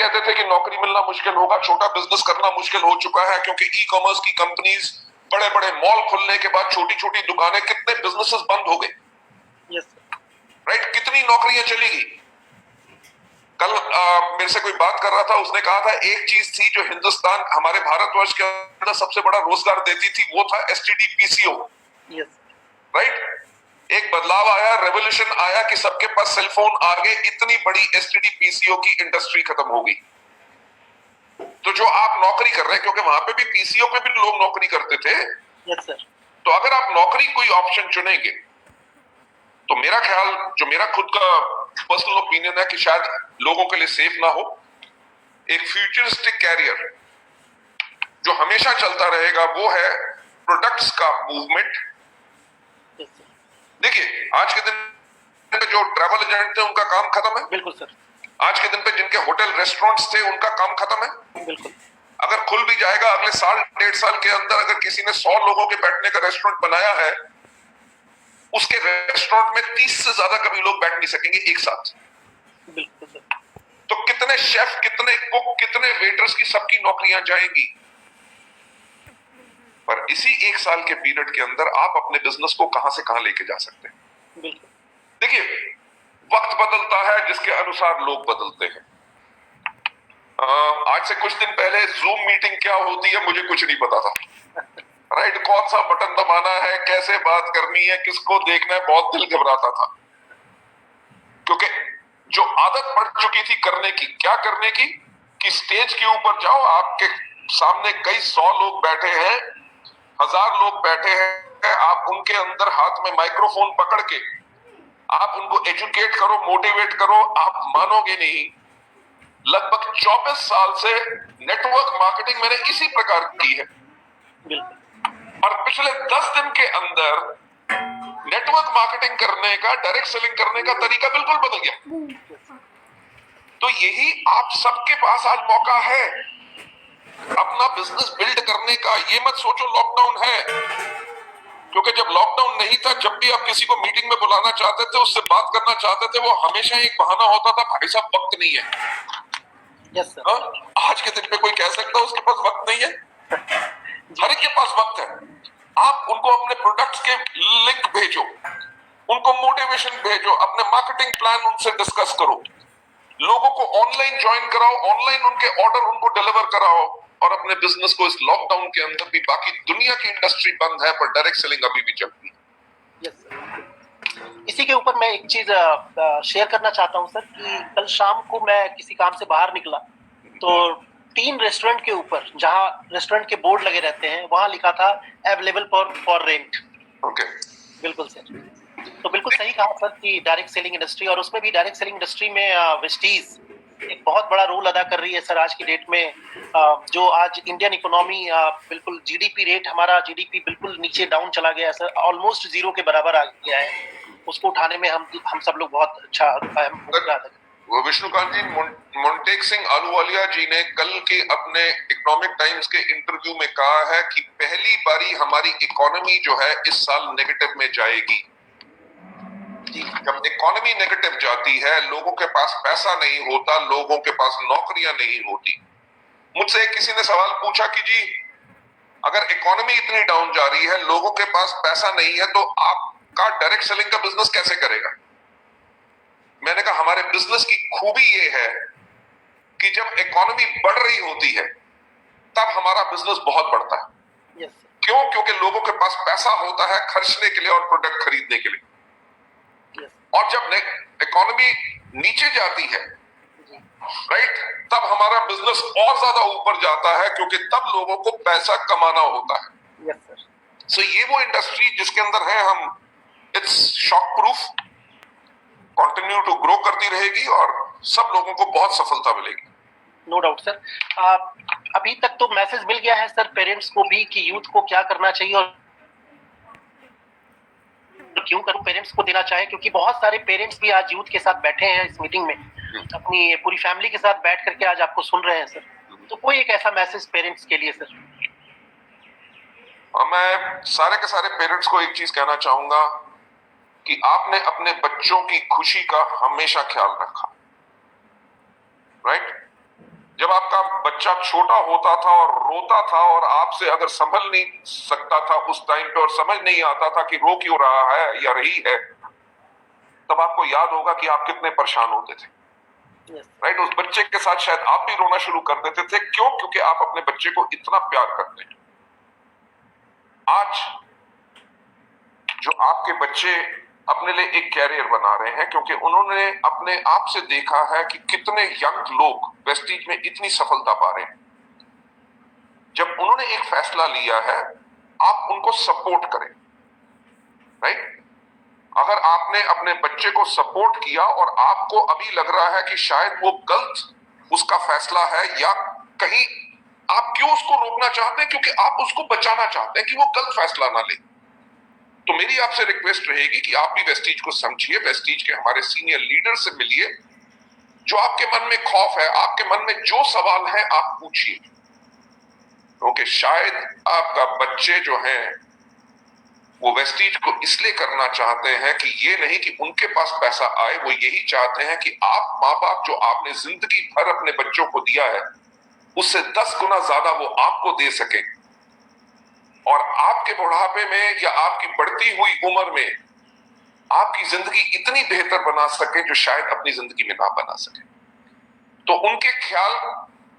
कहते थे कि नौकरी मिलना मुश्किल होगा, छोटा बिजनेस करना मुश्किल हो चुका है, क्योंकि ई कॉमर्स की कंपनीज, बड़े बड़े मॉल खुलने के बाद छोटी छोटी दुकानें, कितने बिजनेसेस बंद हो गए। राइट, कितनी नौकरियां चली गई। कल मेरे से कोई बात कर रहा था, उसने कहा था एक चीज थी जो हिंदुस्तान, हमारे भारतवर्ष के अंदर सबसे बड़ा रोजगार देती थी, वो था एसटीडी पीसीओ। राइट, एक बदलाव आया, रेवोल्यूशन आया कि सबके पास सेलफोन आ गए, इतनी बड़ी एसटीडी पीसीओ की इंडस्ट्री खत्म हो गई। तो जो आप नौकरी कर रहे हैं, क्योंकि वहां पे भी पीसीओ पे भी लोग नौकरी करते थे, तो अगर आप नौकरी कोई ऑप्शन चुनेंगे, तो मेरा ख्याल, जो मेरा खुद का पर्सनल ओपिनियन है, कि शायद लोगों के लिए सेफ ना हो। एक फ्यूचरिस्टिक कैरियर जो हमेशा चलता रहेगा वो है प्रोडक्ट्स का मूवमेंट। देखिए, आज के दिन पे जो ट्रैवल एजेंट थे उनका काम खत्म है। बिल्कुल सर। आज के दिन पे जिनके होटल रेस्टोरेंट्स थे उनका काम खत्म है। बिल्कुल। अगर खुल भी जाएगा अगले साल 1.5 साल के अंदर, अगर किसी ने 100 लोगों के बैठने का रेस्टोरेंट बनाया है, उसके रेस्टोरेंट में 30 से ज्यादा कभी लोग बैठ नहीं सकेंगे एक साथ। बिल्कुल सर। तो कितने शेफ, कितने कुक, कितने वेटर्स की सबकी नौकरियां जाएंगी। पर इसी 1 साल के पीरियड के अंदर आप अपने बिजनेस को कहां से कहां लेके जा सकते हैं। बिल्कुल। देखिए, वक्त बदलता है, जिसके अनुसार लोग बदलते हैं। आज से कुछ दिन पहले जूम मीटिंग क्या होती है मुझे कुछ नहीं पता था। राइट, कौन सा बटन दबाना है, कैसे बात करनी है, किसको देखना है, बहुत दिल घबराता था, क्योंकि जो आदत पड़ चुकी थी करने की, क्या करने की, कि स्टेज के ऊपर जाओ, आपके सामने कई 100 लोग बैठे हैं, 1000 लोग बैठे हैं, आप उनके अंदर हाथ में माइक्रोफोन पकड़ के आप उनको एजुकेट करो, मोटिवेट करो। आप मानोगे नहीं, लगभग 24 साल से नेटवर्क मार्केटिंग मैंने इसी प्रकार की है, और पिछले 10 दिन के अंदर नेटवर्क मार्केटिंग करने का, डायरेक्ट सेलिंग करने का तरीका बिल्कुल बदल गया। तो यही आप सबके पास आज मौका है अपना बिजनेस बिल्ड करने का। ये मत सोचो लॉकडाउन है, क्योंकि जब लॉकडाउन नहीं था, जब भी आप किसी को मीटिंग में बुलाना चाहते थे, उससे बात करना चाहते थे, वो हमेशा एक बहाना होता था, भाई साहब वक्त नहीं है। Yes sir. आज के दिन पे कोई कह सकता है उसके पास वक्त नहीं है? हर एक के पास वक्त है। आप उनको अपने प्रोडक्ट्स के लिंक भेजो, उनको मोटिवेशन भेजो, अपने मार्केटिंग प्लान उनसे डिस्कस करो, लोगों को ऑनलाइन ज्वाइन कराओ, ऑनलाइन उनके ऑर्डर उनको डिलीवर कराओ, और अपने बिजनेस को इस लॉकडाउन के अंदर भी, बाकी दुनिया की इंडस्ट्री बंद है पर डायरेक्ट सेलिंग अभी भी चल रही है। इसी के ऊपर मैं एक चीज शेयर करना चाहता हूं सर, कि कल शाम को मैं किसी काम से बाहर निकला, तो 3 रेस्टोरेंट के ऊपर, जहां रेस्टोरेंट के बोर्ड लगे रहते हैं, वहां लिखा था अवेलेबल फॉर रेंट। ओके। बिल्कुल सर। तो बिल्कुल सही कहा सर कि डायरेक्ट सेलिंग इंडस्ट्री, और उसमें भी डायरेक्ट सेलिंग इंडस्ट्री में वेस्टीज एक बहुत बड़ा रोल अदा कर रही है सर आज की डेट में। जो आज इंडियन इकोनॉमी, बिल्कुल जीडीपी रेट, हमारा जीडीपी बिल्कुल नीचे डाउन चला गया है सर, ऑलमोस्ट 0 के बराबर आ गया है। उसको उठाने में हम सब लोग बहुत अच्छा अहम भूमिका अदा वो विष्णुकांत जी, मोन्टेक सिंह आलूवालिया जी ने कल के अपने इकोनॉमिक टाइम्स के इंटरव्यू में कहा है कि पहली बारी हमारी इकोनॉमी जो है इस साल नेगेटिव में जाएगी। जब इकोनॉमी नेगेटिव जाती है, लोगों के पास पैसा नहीं होता, लोगों के पास नौकरियां नहीं होती। मुझसे किसी ने सवाल पूछा कि जी, अगर इकोनॉमी इतनी डाउन जा रही है, लोगों के पास पैसा नहीं है, तो आपका डायरेक्ट सेलिंग का बिजनेस कैसे करेगा? मैंने कहा हमारे बिजनेस की खूबी ये है कि जब इकोनॉमी बढ़ रही होती है तब हमारा बिजनेस बहुत बढ़ता है। क्यों? क्योंकि लोगों के पास पैसा होता है खर्चने के लिए और प्रोडक्ट खरीदने के लिए। और जब इकोनॉमी नीचे जाती है, राइट, तब हमारा बिजनेस और ज्यादा ऊपर जाता है, क्योंकि तब लोगों को पैसा कमाना होता है। सो ये वो इंडस्ट्री जिसके अंदर है हम, it's shockproof, continue to grow करती रहेगी और सब लोगों को बहुत सफलता मिलेगी। No doubt sir. अभी तक तो मैसेज मिल गया है सर पेरेंट्स को भी कि यूथ को क्या करना चाहिए और क्यों करूं पेरेंट्स को देना चाहे, क्योंकि बहुत सारे पेरेंट्स भी आज यूथ के साथ बैठे हैं इस मीटिंग में, अपनी पूरी फैमिली के साथ बैठ करके आज आपको सुन रहे हैं सर। तो कोई एक ऐसा मैसेज पेरेंट्स के लिए सर? मैं सारे के सारे पेरेंट्स को एक चीज कहना चाहूंगा कि आपने अपने बच्चों की खुशी का हमेशा ख्याल रखा, राइट? बच्चा छोटा होता था और रोता था और आपसे अगर संभल नहीं सकता था उस टाइम पे और समझ नहीं आता था कि रो क्यों रहा है या रही है, तब आपको याद होगा कि आप कितने परेशान होते थे। राइट, उस बच्चे के साथ शायद आप भी रोना शुरू कर देते थे। क्यों? क्योंकि आप अपने बच्चे को इतना प्यार करते हैं। आज जो आपके बच्चे अपने लिए एक कैरियर बना रहे हैं क्योंकि उन्होंने अपने आप से देखा है कि कितने यंग लोग वेस्टीज में इतनी सफलता पा रहे हैं। जब उन्होंने एक फैसला लिया है, आप उनको सपोर्ट करें। राइट, अगर आपने अपने बच्चे को सपोर्ट किया और आपको अभी लग रहा है कि शायद वो गलत उसका फैसला है या कहीं आप क्यों उसको रोकना चाहते हैं? क्योंकि आप उसको बचाना चाहते हैं कि वो गलत फैसला ना ले। तो मेरी आपसे रिक्वेस्ट रहेगी कि आप भी वेस्टीज को समझिए, वेस्टीज के हमारे सीनियर लीडर से मिलिए, जो आपके मन में खौफ है, आपके मन में जो सवाल है आप पूछिए, क्योंकि शायद आपका बच्चे जो हैं वो वेस्टीज को इसलिए करना चाहते हैं कि ये नहीं कि उनके पास पैसा आए, वो यही चाहते हैं कि आप माँ बाप जो आपने जिंदगी भर अपने बच्चों को दिया है उससे 10 गुना ज्यादा वो आपको दे सके और आपके बुढ़ापे में या आपकी बढ़ती हुई उम्र में आपकी जिंदगी इतनी बेहतर बना सके जो शायद अपनी जिंदगी में ना बना सके। तो उनके ख्याल,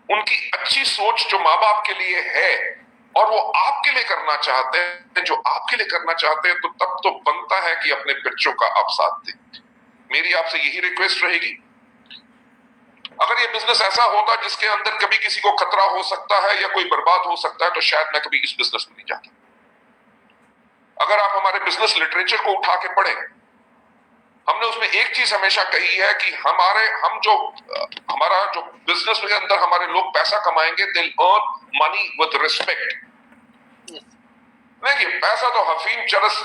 उनकी अच्छी सोच जो माँ बाप के लिए है और वो आपके लिए करना चाहते हैं, जो आपके लिए करना चाहते हैं, तो तब तो बनता है कि अपने बच्चों का आप साथ दें। मेरी आपसे यही रिक्वेस्ट रहेगी। अगर ये बिजनेस ऐसा होता जिसके अंदर कभी किसी को खतरा हो सकता है या कोई बर्बाद हो सकता है, तो शायद मैं कभी इस बिजनेस में नहीं जाता। अगर आप हमारे बिजनेस लिटरेचर को उठा के पढ़ें, हमने उसमें एक चीज हमेशा कही है कि हमारा जो बिजनेस के अंदर हमारे लोग पैसा कमाएंगे, they earn money with respect. देखिए, पैसा तो अफीम चरस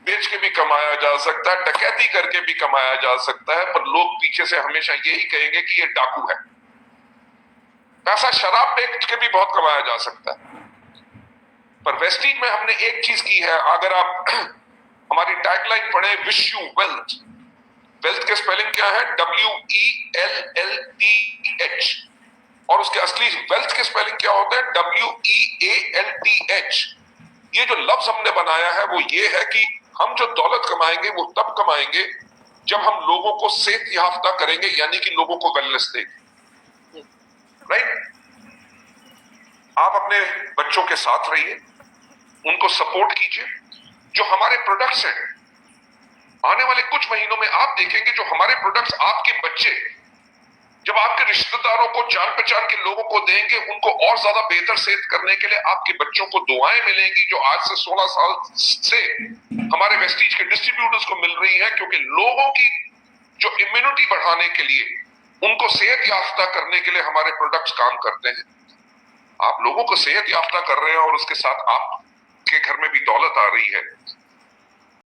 बेच के भी कमाया जा सकता है, डकैती करके भी कमाया जा सकता है, पर लोग पीछे से हमेशा यही कहेंगे कि ये डाकू है। पैसा शराब बेच के भी बहुत कमाया जा सकता है, पर वेस्टीज में हमने एक चीज की है। अगर आप हमारी टैगलाइन पढ़े, विश यू वेल्थ। वेल्थ के स्पेलिंग क्या है? WELLTH। और उसके असली वेल्थ के स्पेलिंग क्या होता है? WEALTH। ये जो लफ्ज हमने बनाया है वो ये है कि हम जो दौलत कमाएंगे वो तब कमाएंगे जब हम लोगों को सेहत याफ्ता करेंगे, यानी कि लोगों को वेलनेस देंगे। राइट, आप अपने बच्चों के साथ रहिए, उनको सपोर्ट कीजिए। जो हमारे प्रोडक्ट्स हैं, आने वाले कुछ महीनों में आप देखेंगे जो हमारे प्रोडक्ट्स आपके बच्चे जब आपके रिश्तेदारों को, जान पहचान के लोगों को देंगे, उनको और ज्यादा बेहतर सेहत करने के लिए आपके बच्चों को दुआएं मिलेंगी जो आज से 16 साल से हमारे वेस्टीज के डिस्ट्रीब्यूटर्स को मिल रही है, क्योंकि लोगों की जो इम्यूनिटी बढ़ाने के लिए, उनको सेहत याफ्ता करने के लिए हमारे प्रोडक्ट्स काम करते हैं। आप लोगों को सेहत याफ्ता कर रहे हैं और उसके साथ आपके घर में भी दौलत आ रही है।